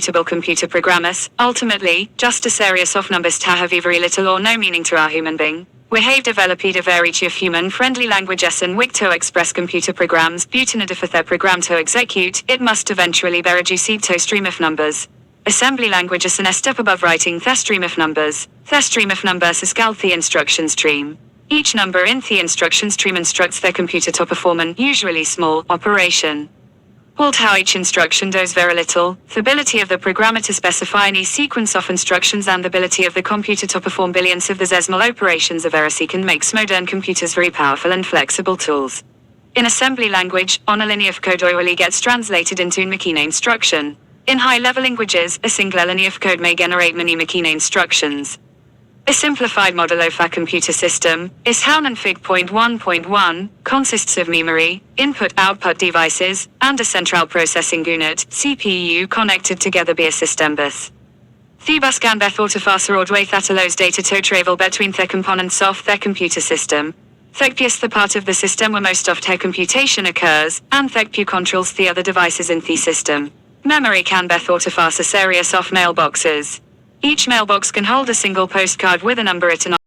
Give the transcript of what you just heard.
computer programmers, ultimately, just a series of numbers that have very little or no meaning to our human being. We have developed a variety of human-friendly languages and which to express computer programs, but in order for their program to execute, it must eventually be reduced to a stream of numbers. Assembly language is a step above writing the stream of numbers. The stream of numbers is called the instruction stream. Each number in the instruction stream instructs the computer to perform an, usually small, operation. Although each instruction does very little, the ability of the programmer to specify any sequence of instructions and the ability of the computer to perform billions of the decimal operations of RSC can make modern computers very powerful and flexible tools. In assembly language, on a linear of code orally gets translated into a machine instruction. In high-level languages, a single line of code may generate many machine instructions. A simplified model of a computer system is how an Fig.1.1 consists of memory, input-output devices, and a central processing unit, CPU, connected together by a system bus. The bus can be thought of as a roadway that allows data to travel between the components of the computer system. The GPU is the part of the system where most of the computation occurs, and the GPU controls the other devices in the system. Memory can be thought of as a series of mailboxes. Each mailbox can hold a single postcard with a number written on